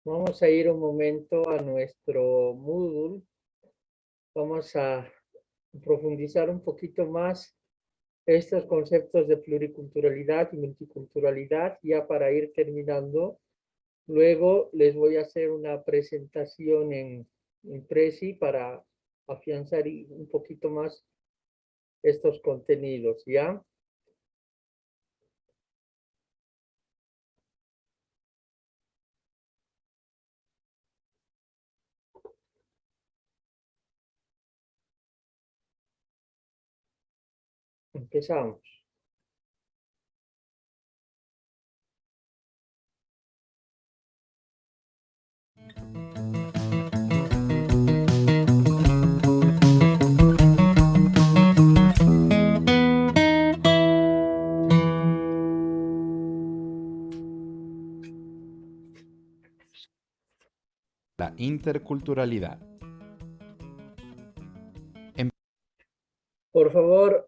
Vamos a ir un momento a nuestro Moodle. Vamos a profundizar un poquito más estos conceptos de pluriculturalidad y multiculturalidad, ya para ir terminando. Luego les voy a hacer una presentación en Prezi para afianzar un poquito más estos contenidos, ¿ya? Empezamos. La interculturalidad. Por favor,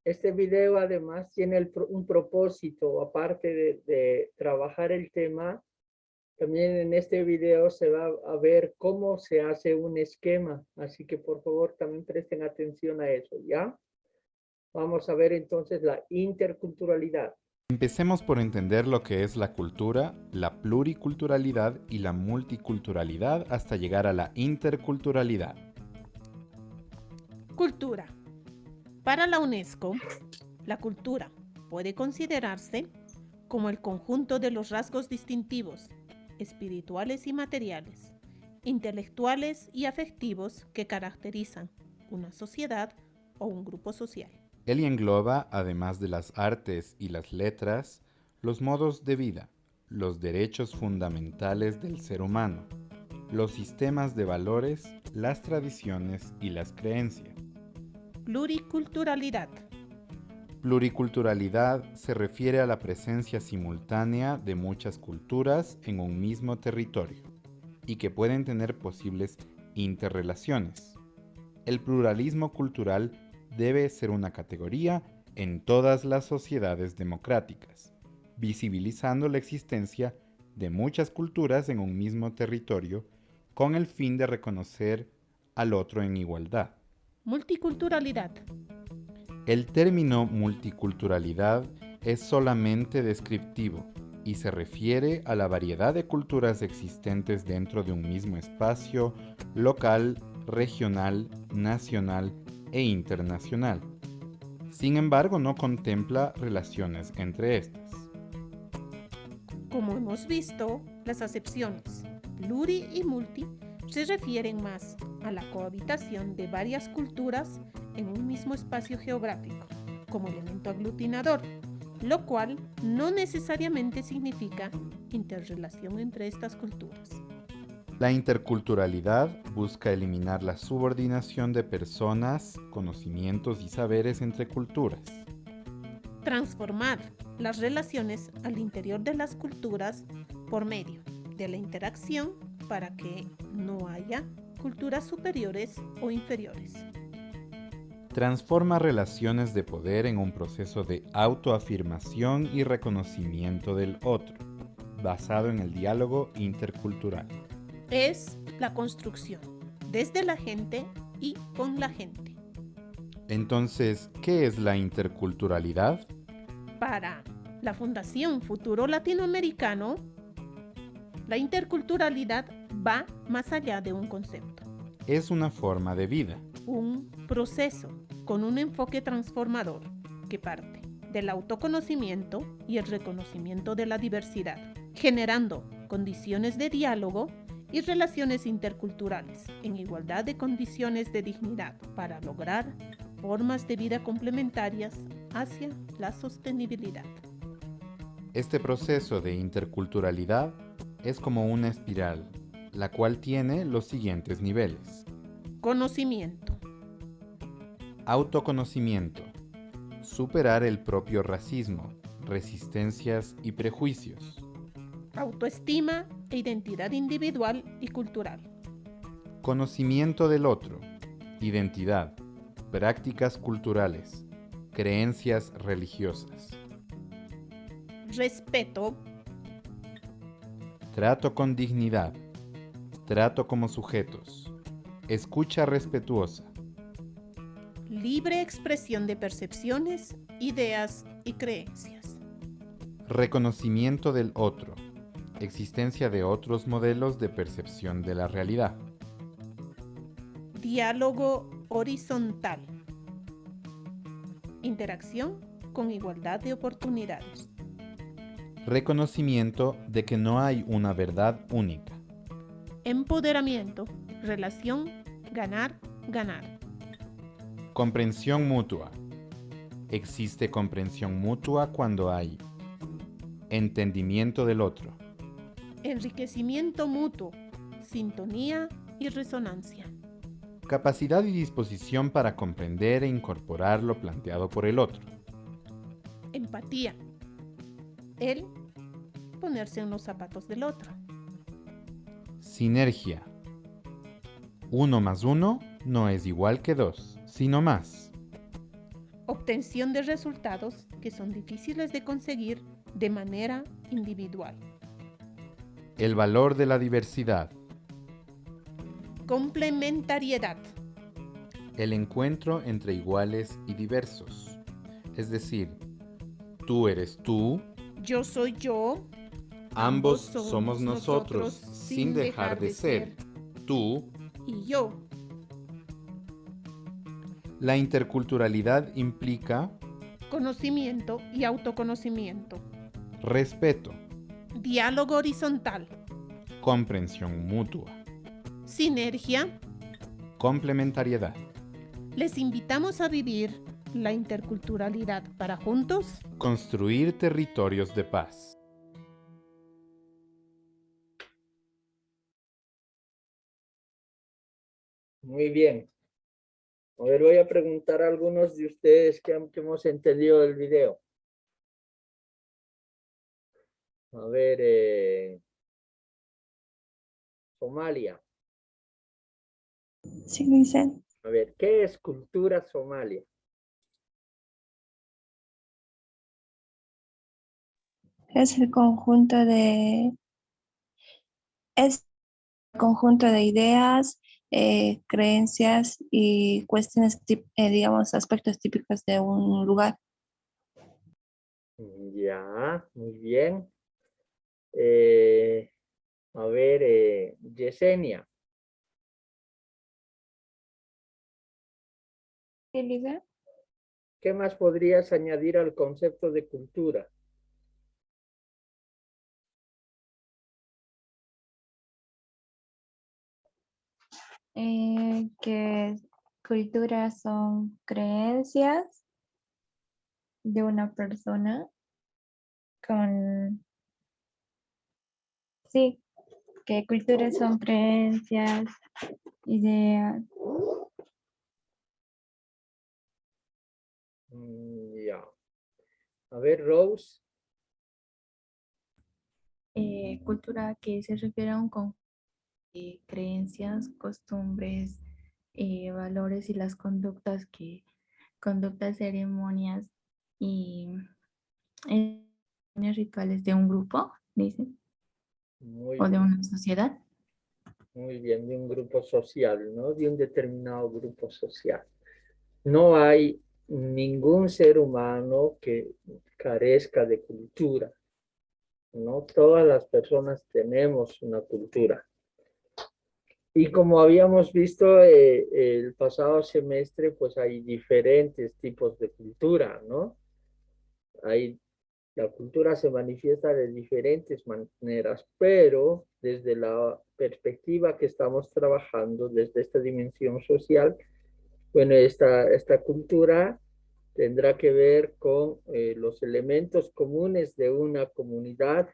este video además tiene un propósito, aparte de trabajar el tema. También en este video se va a ver cómo se hace un esquema, así que por favor también presten atención a eso, ¿ya? Vamos a ver entonces la interculturalidad. Empecemos por entender lo que es la cultura, la pluriculturalidad y la multiculturalidad hasta llegar a la interculturalidad. Cultura. Para la UNESCO, la cultura puede considerarse como el conjunto de los rasgos distintivos, espirituales y materiales, intelectuales y afectivos que caracterizan una sociedad o un grupo social. Él engloba, además de las artes y las letras, los modos de vida, los derechos fundamentales del ser humano, los sistemas de valores, las tradiciones y las creencias. Pluriculturalidad. Pluriculturalidad se refiere a la presencia simultánea de muchas culturas en un mismo territorio y que pueden tener posibles interrelaciones. El pluralismo cultural debe ser una categoría en todas las sociedades democráticas, visibilizando la existencia de muchas culturas en un mismo territorio con el fin de reconocer al otro en igualdad. Multiculturalidad. El término multiculturalidad es solamente descriptivo y se refiere a la variedad de culturas existentes dentro de un mismo espacio local, regional, nacional e internacional. Sin embargo, no contempla relaciones entre estas. Como hemos visto, las acepciones pluri y multi se refieren más a la cohabitación de varias culturas en un mismo espacio geográfico, como elemento aglutinador, lo cual no necesariamente significa interrelación entre estas culturas. La interculturalidad busca eliminar la subordinación de personas, conocimientos y saberes entre culturas. Transformar las relaciones al interior de las culturas por medio de la interacción para que no haya culturas superiores o inferiores. Transforma relaciones de poder en un proceso de autoafirmación y reconocimiento del otro, basado en el diálogo intercultural. Es la construcción desde la gente y con la gente. Entonces, ¿qué es la interculturalidad? Para la Fundación Futuro Latinoamericano, la interculturalidad va más allá de un concepto. Es una forma de vida. Un proceso con un enfoque transformador que parte del autoconocimiento y el reconocimiento de la diversidad, generando condiciones de diálogo y relaciones interculturales en igualdad de condiciones de dignidad para lograr formas de vida complementarias hacia la sostenibilidad. Este proceso de interculturalidad es como una espiral, la cual tiene los siguientes niveles. Conocimiento. Autoconocimiento. Superar el propio racismo, resistencias y prejuicios. Autoestima e identidad individual y cultural. Conocimiento del otro. Identidad. Prácticas culturales. Creencias religiosas. Respeto. trato con dignidad, trato como sujetos, escucha respetuosa, libre expresión de percepciones, ideas y creencias, reconocimiento del otro, existencia de otros modelos de percepción de la realidad, diálogo horizontal, interacción con igualdad de oportunidades, reconocimiento de que no hay una verdad única, empoderamiento, relación, ganar, ganar, comprensión mutua. Existe comprensión mutua cuando hay entendimiento del otro, enriquecimiento mutuo, sintonía y resonancia, capacidad y disposición para comprender e incorporar lo planteado por el otro, empatía, el ponerse en los zapatos del otro, sinergia. 1 más 1 no es igual que 2, sino más. obtención de resultados que son difíciles de conseguir de manera individual, El valor de la diversidad, complementariedad, el encuentro entre iguales y diversos. Es decir, tú eres tú, yo soy yo, ambos somos nosotros, sin dejar de ser tú. y yo, La interculturalidad implica conocimiento y autoconocimiento, respeto, diálogo horizontal, comprensión mutua, sinergia. complementariedad. Les invitamos a vivir la interculturalidad para juntos Construir territorios de paz. Muy bien. A ver, voy a preguntar a algunos de ustedes que hemos entendido del video. A ver, Somalia. Sí, lo hice. A ver, ¿qué es cultura somalia? Es el conjunto de ideas, creencias y cuestiones, digamos, aspectos típicos de un lugar. Ya, muy bien. A ver, Yesenia. Elisa. ¿Qué más podrías añadir al concepto de cultura? Que cultura son creencias de una persona con, sí, que cultura son creencias, ideas. Ya. A ver, Rose. Cultura que se refiere a un conjunto de creencias, costumbres, valores y las conductas, ceremonias y rituales de un grupo, dicen, Muy o de bien, una sociedad. muy bien, de un grupo social, ¿no? De un determinado grupo social. No hay ningún ser humano que carezca de cultura, ¿no? Todas las personas tenemos una cultura. Y como habíamos visto el pasado semestre, pues hay diferentes tipos de cultura, ¿no? La cultura se manifiesta de diferentes maneras, pero desde la perspectiva que estamos trabajando, desde esta dimensión social, bueno, esta cultura tendrá que ver con los elementos comunes de una comunidad,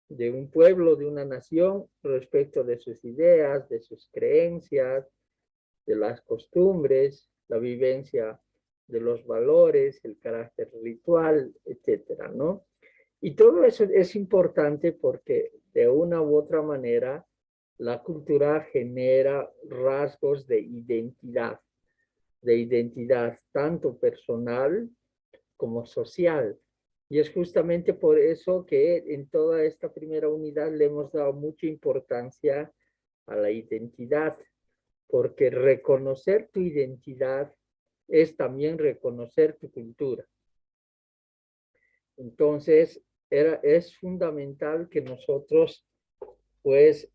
de un pueblo, de una nación, respecto de sus ideas, de sus creencias, de las costumbres, la vivencia de los valores, el carácter ritual, etcétera, ¿no? Y todo eso es importante porque de una u otra manera la cultura genera rasgos de identidad tanto personal como social. Y es justamente por eso que en toda esta primera unidad le hemos dado mucha importancia a la identidad, porque reconocer tu identidad es también reconocer tu cultura. Entonces, es fundamental que nosotros, pues,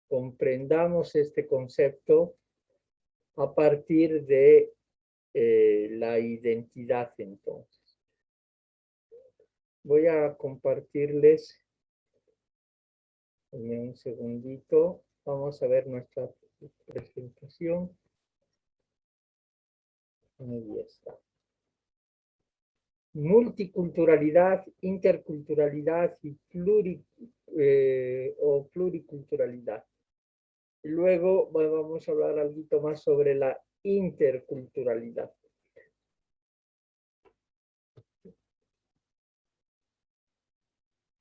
comprendamos este concepto a partir de la identidad, entonces. Voy a compartirles un segundito. Vamos a ver nuestra presentación. Ahí está. Multiculturalidad, interculturalidad y pluriculturalidad. Y luego vamos a hablar algo más sobre la interculturalidad.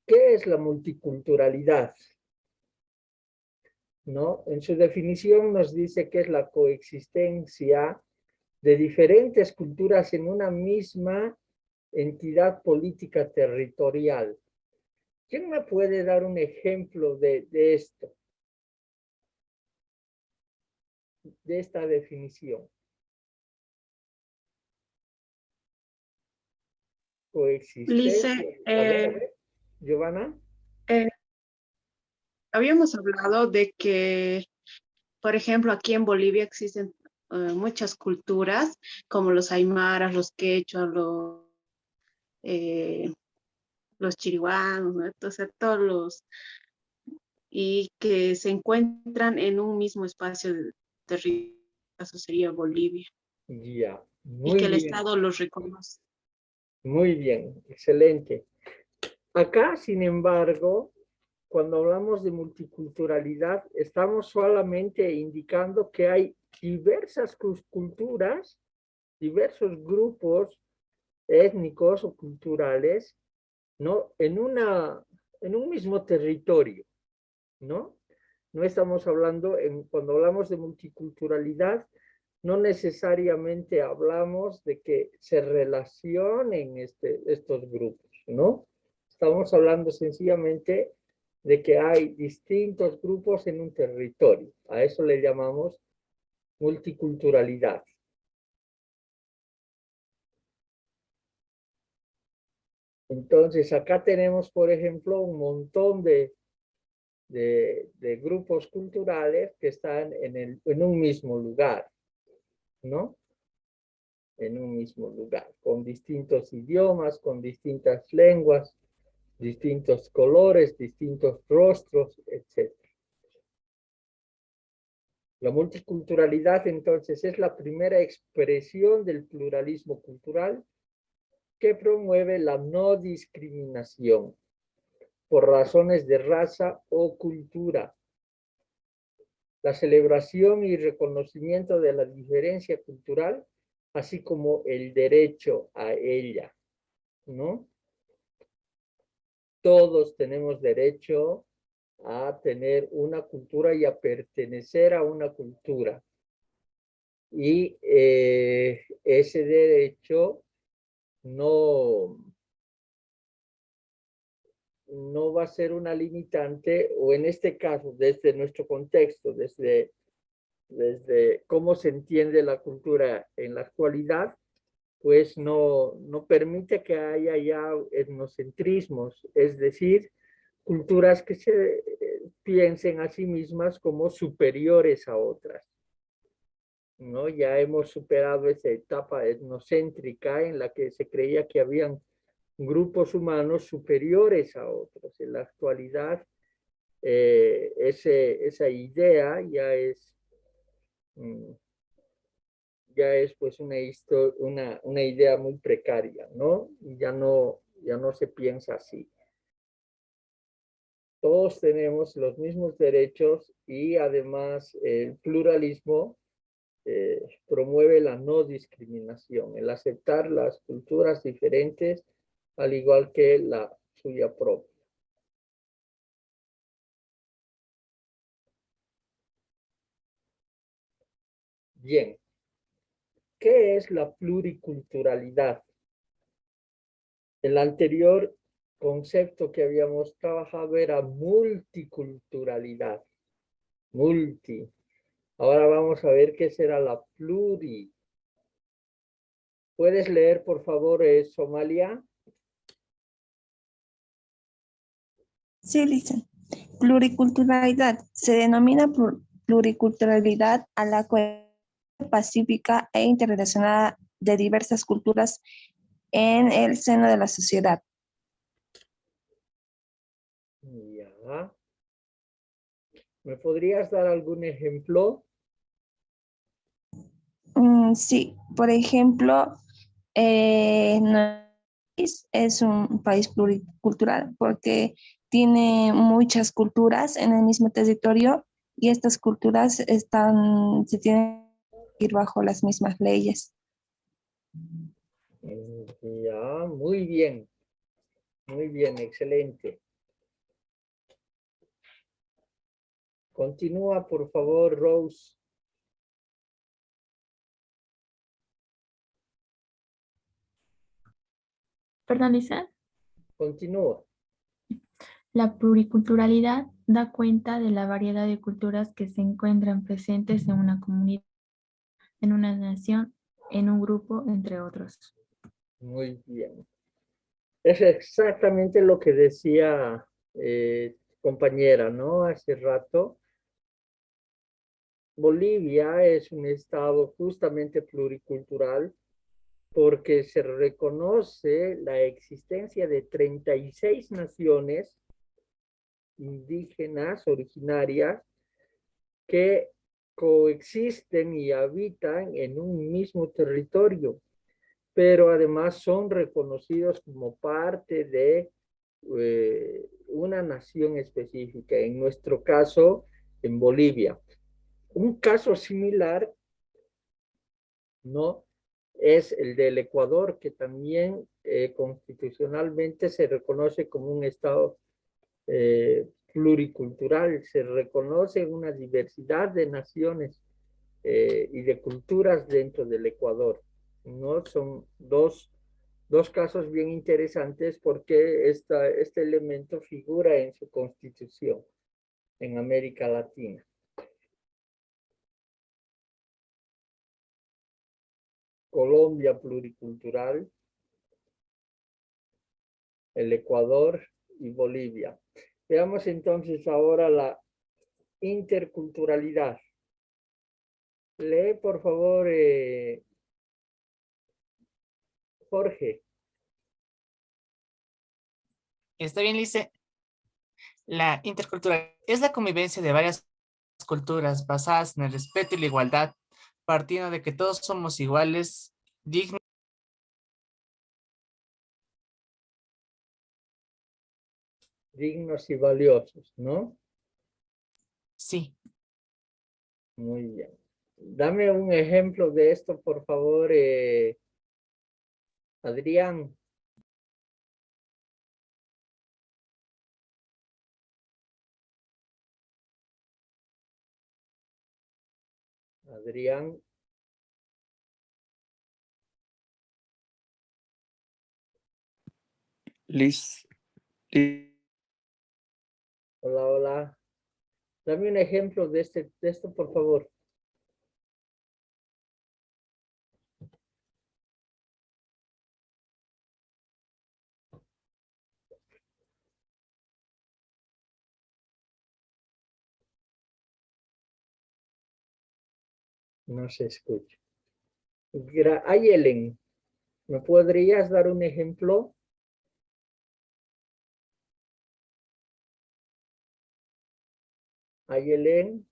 ¿Qué es la multiculturalidad? ¿No? En su definición nos dice que es la coexistencia de diferentes culturas en una misma entidad política territorial. ¿Quién me puede dar un ejemplo de esto? De esta definición. Coexistencia. Lice, A ver, Giovanna. habíamos hablado de que, por ejemplo, aquí en Bolivia existen muchas culturas, como los aymaras, los quechuas, eh, los chirihuanos, ¿no? Entonces, todos los, y que se encuentran en un mismo espacio de territorio, eso sería Bolivia, Ya, y que muy el bien, Estado los reconoce. muy bien, excelente. Acá, sin embargo, cuando hablamos de multiculturalidad, estamos solamente indicando que hay diversas culturas, diversos grupos étnicos o culturales, ¿no? En un mismo territorio, ¿no? No estamos hablando, cuando hablamos de multiculturalidad, no necesariamente hablamos de que se relacionen estos grupos, ¿no? Estamos hablando sencillamente de que hay distintos grupos en un territorio. A eso le llamamos multiculturalidad. Entonces, acá tenemos, por ejemplo, un montón de grupos culturales que están en un mismo lugar, ¿no? En un mismo lugar, con distintos idiomas, con distintas lenguas, distintos colores, distintos rostros, etc. La multiculturalidad, entonces, es la primera expresión del pluralismo cultural que promueve la no discriminación por razones de raza o cultura, la celebración y reconocimiento de la diferencia cultural, así como el derecho a ella, ¿no? Todos tenemos derecho a tener una cultura y a pertenecer a una cultura. Y ese derecho no, no va a ser una limitante, o en este caso, desde nuestro contexto, desde cómo se entiende la cultura en la actualidad, pues no permite que haya ya etnocentrismos, es decir, culturas que se piensen a sí mismas como superiores a otras, ¿no? Ya hemos superado esa etapa etnocéntrica en la que se creía que habían grupos humanos superiores a otros. En la actualidad, esa idea mm, ya es pues una idea muy precaria, ¿no? Y ya no se piensa así. Todos tenemos los mismos derechos y además el pluralismo promueve la no discriminación, el aceptar las culturas diferentes al igual que la suya propia. Bien, ¿qué es la pluriculturalidad? El anterior concepto que habíamos trabajado era multiculturalidad. Multi. Ahora vamos a ver qué será la pluri. ¿Puedes leer, por favor, Somalia? Sí, dice. Pluriculturalidad. Se denomina pluriculturalidad a la coherencia pacífica e interrelacionada de diversas culturas en el seno de la sociedad. Ya. ¿Me podrías dar algún ejemplo? Sí, por ejemplo, nuestro país es un país pluricultural porque tiene muchas culturas en el mismo territorio y estas culturas se tienen que ir bajo las mismas leyes. Ya, muy bien, excelente. Continúa, por favor, Rose. Perdón, Lisa. Continúa. La pluriculturalidad da cuenta de la variedad de culturas que se encuentran presentes en una comunidad, en una nación, en un grupo, entre otros. Muy bien. Es exactamente lo que decía compañera, ¿no? Hace rato. Bolivia es un estado justamente pluricultural porque se reconoce la existencia de 36 naciones indígenas originarias que coexisten y habitan en un mismo territorio, pero además son reconocidos como parte de una nación específica, en nuestro caso, en Bolivia. Un caso similar, ¿no? Es el del Ecuador, que también constitucionalmente se reconoce como un estado pluricultural, se reconoce una diversidad de naciones y de culturas dentro del Ecuador, ¿no? Son dos casos bien interesantes porque este elemento figura en su constitución en América Latina. Colombia pluricultural, el Ecuador y Bolivia. Veamos entonces ahora la interculturalidad. Lee, por favor, Jorge. Está bien, Lice. La interculturalidad es la convivencia de varias culturas basadas en el respeto y la igualdad, partiendo de que todos somos iguales, dignos. Dignos y valiosos, ¿no? Sí. Muy bien. Dame un ejemplo de esto, por favor, Adrián. Adrián. Liz. Hola, hola. Dame un ejemplo de esto, por favor. No se escucha. Ayelen, ¿me podrías dar un ejemplo? Ayelen.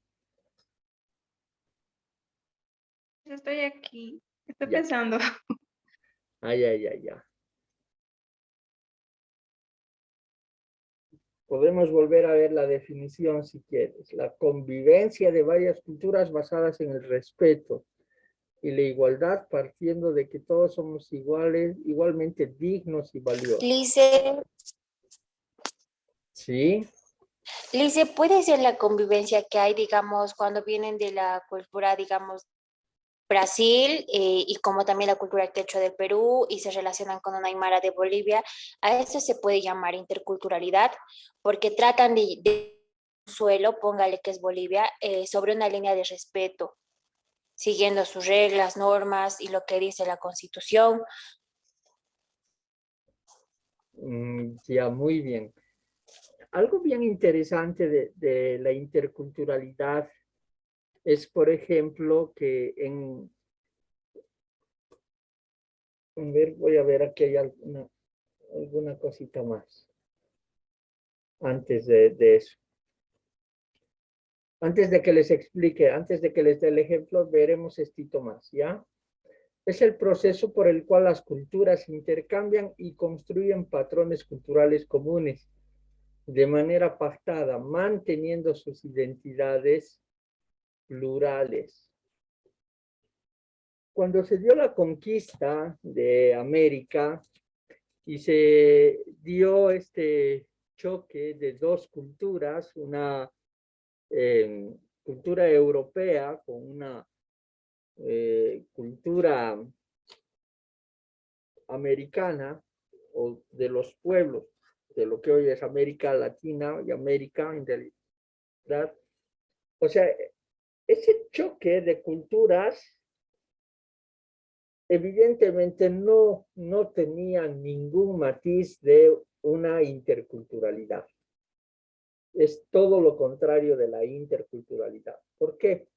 Estoy aquí, estoy Ya. pensando. Ya. Podemos volver a ver la definición si quieres. La convivencia de varias culturas basadas en el respeto y la igualdad, partiendo de que todos somos iguales, igualmente dignos y valiosos. ¿Sí? Lice, puede ser la convivencia que hay, digamos, cuando vienen de la cultura, digamos, Brasil y como también la cultura quechua del Perú y se relacionan con una aymara de Bolivia, a eso se puede llamar interculturalidad porque tratan de un suelo, póngale que es Bolivia, sobre una línea de respeto, siguiendo sus reglas, normas y lo que dice la Constitución. Ya, muy bien. Algo bien interesante de la interculturalidad es, por ejemplo, que voy a ver, aquí hay alguna cosita más antes de eso. Antes de que les explique, antes de que les dé el ejemplo, veremos esto más, ¿ya? Es el proceso por el cual las culturas intercambian y construyen patrones culturales comunes de manera pactada, manteniendo sus identidades plurales. Cuando se dio la conquista de América y se dio este choque de dos culturas, una cultura europea con una cultura americana o de los pueblos de lo que hoy es América Latina y América en realidad. O sea, ese choque de culturas evidentemente no tenía ningún matiz de una interculturalidad. Es todo lo contrario de la interculturalidad. ¿Por qué?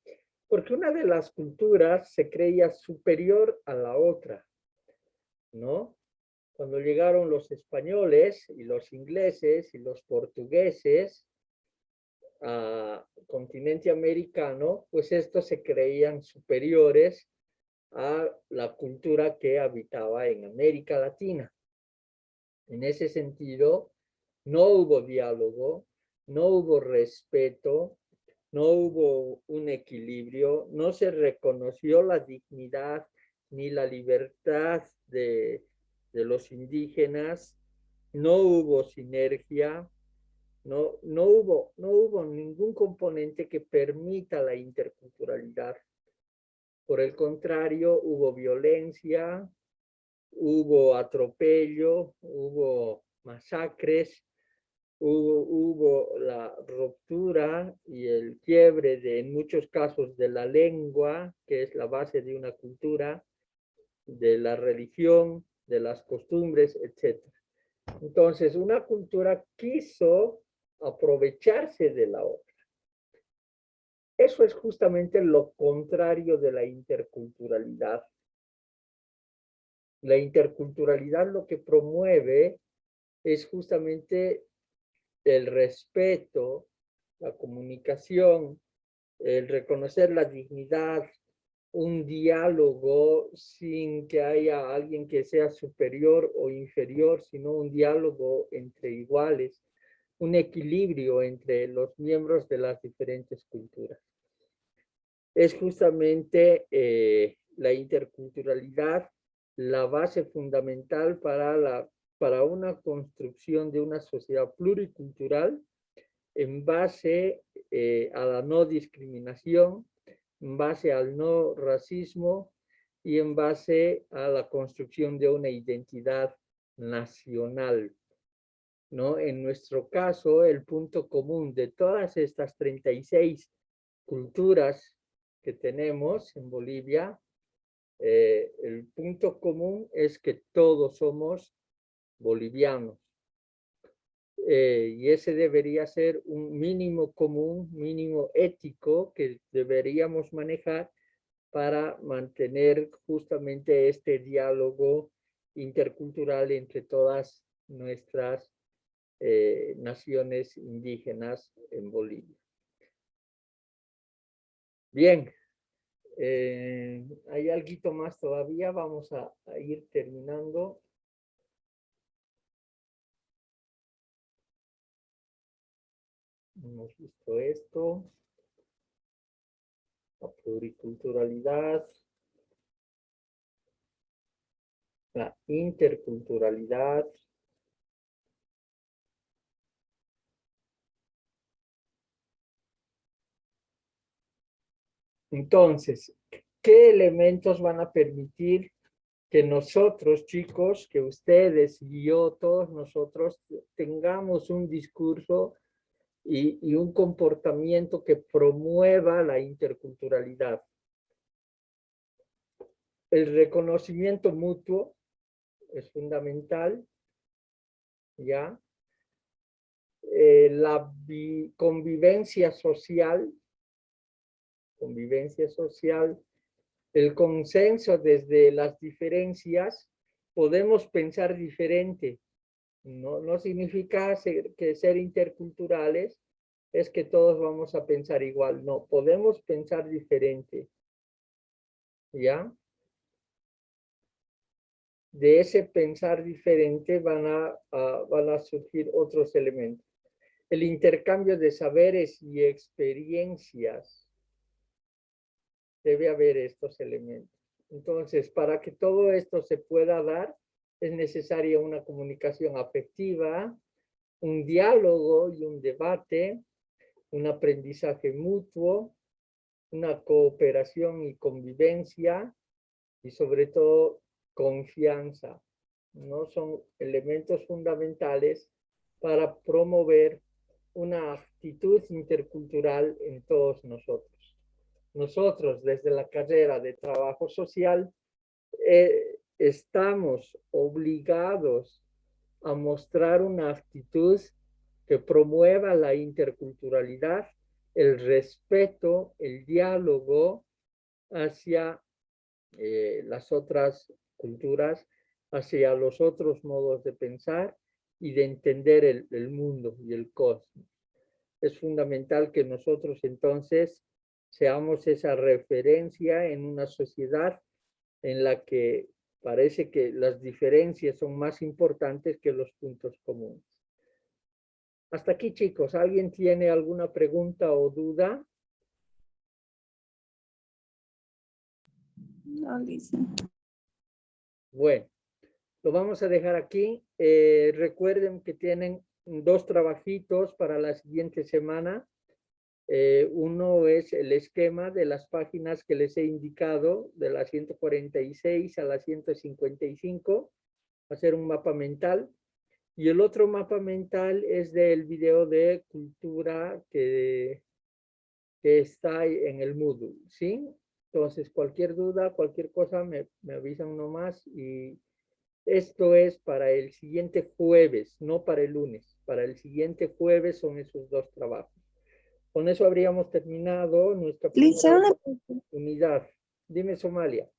Porque una de las culturas se creía superior a la otra, ¿no? Cuando llegaron los españoles y los ingleses y los portugueses al continente americano, pues estos se creían superiores a la cultura que habitaba en América Latina. En ese sentido, no hubo diálogo, no hubo respeto, no hubo un equilibrio, no se reconoció la dignidad ni la libertad de los indígenas, no hubo sinergia, no hubo ningún componente que permita la interculturalidad. Por el contrario, hubo violencia, hubo atropello, hubo masacres, hubo la ruptura y el quiebre en muchos casos de la lengua, que es la base de una cultura, de la religión, de las costumbres, etc. Entonces, una cultura quiso aprovecharse de la otra. Eso es justamente lo contrario de la interculturalidad. La interculturalidad lo que promueve es justamente el respeto, la comunicación, el reconocer la dignidad, un diálogo sin que haya alguien que sea superior o inferior, sino un diálogo entre iguales, un equilibrio entre los miembros de las diferentes culturas. Es justamente la interculturalidad la base fundamental para una construcción de una sociedad pluricultural en base a la no discriminación, en base al no racismo y en base a la construcción de una identidad nacional, ¿no? En nuestro caso, el punto común de todas estas 36 culturas que tenemos en Bolivia, el punto común es que todos somos bolivianos. Y ese debería ser un mínimo común, mínimo ético que deberíamos manejar para mantener justamente este diálogo intercultural entre todas nuestras naciones indígenas en Bolivia. Bien, ¿hay algo más todavía? Vamos a ir terminando. Hemos visto esto. La pluriculturalidad. La interculturalidad. Entonces, ¿qué elementos van a permitir que nosotros, chicos, que ustedes y yo, todos nosotros, tengamos un discurso y un comportamiento que promueva la interculturalidad? El reconocimiento mutuo es fundamental, ¿ya? La convivencia social, el consenso desde las diferencias. Podemos pensar diferente. No significa que ser interculturales es que todos vamos a pensar igual. No, podemos pensar diferente. ¿Ya? De ese pensar diferente van a surgir otros elementos. El intercambio de saberes y experiencias. Debe haber estos elementos. Entonces, para que todo esto se pueda dar, es necesaria una comunicación afectiva, un diálogo y un debate, un aprendizaje mutuo, una cooperación y convivencia, y sobre todo confianza. ¿No? Son elementos fundamentales para promover una actitud intercultural en todos nosotros. Nosotros, desde la carrera de trabajo social, estamos obligados a mostrar una actitud que promueva la interculturalidad, el respeto, el diálogo hacia las otras culturas, hacia los otros modos de pensar y de entender el mundo y el cosmos. Es fundamental que nosotros entonces seamos esa referencia en una sociedad en la que parece que las diferencias son más importantes que los puntos comunes. Hasta aquí, chicos. ¿Alguien tiene alguna pregunta o duda? No, Lisa. Bueno, lo vamos a dejar aquí. Recuerden que tienen 2 trabajitos para la siguiente semana. Uno es el esquema de las páginas que les he indicado, de la 146 a la 155, hacer un mapa mental. Y el otro mapa mental es del video de cultura que está en el Moodle, ¿sí? Entonces, cualquier duda, cualquier cosa, me avisan nomás. Y esto es para el siguiente jueves, no para el lunes. Para el siguiente jueves son esos 2 trabajos. Con eso habríamos terminado nuestra Lisa, primera unidad. Dime, Somalia.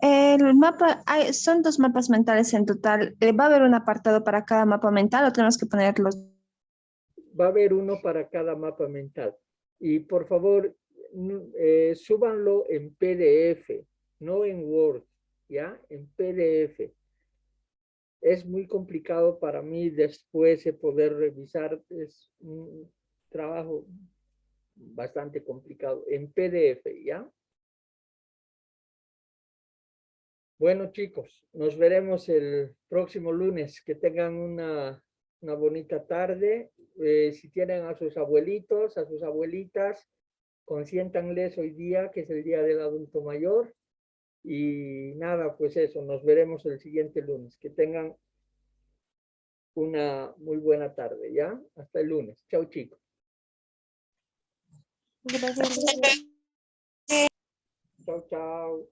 el mapa, son 2 mapas mentales en total. ¿Va a haber un apartado para cada mapa mental o tenemos que ponerlos? Va a haber uno para cada mapa mental. Y por favor, súbanlo en PDF, no en Word, ¿ya? En PDF. Es muy complicado para mí después de poder revisar. Es un trabajo bastante complicado. En PDF, ¿ya? Bueno, chicos, nos veremos el próximo lunes. Que tengan una bonita tarde. Si tienen a sus abuelitos, a sus abuelitas, consiéntanles hoy día, que es el Día del Adulto Mayor. Y nada, pues eso, nos veremos el siguiente lunes. Que tengan una muy buena tarde, ¿ya? Hasta el lunes. Chao, chicos. Gracias. Chao, chao.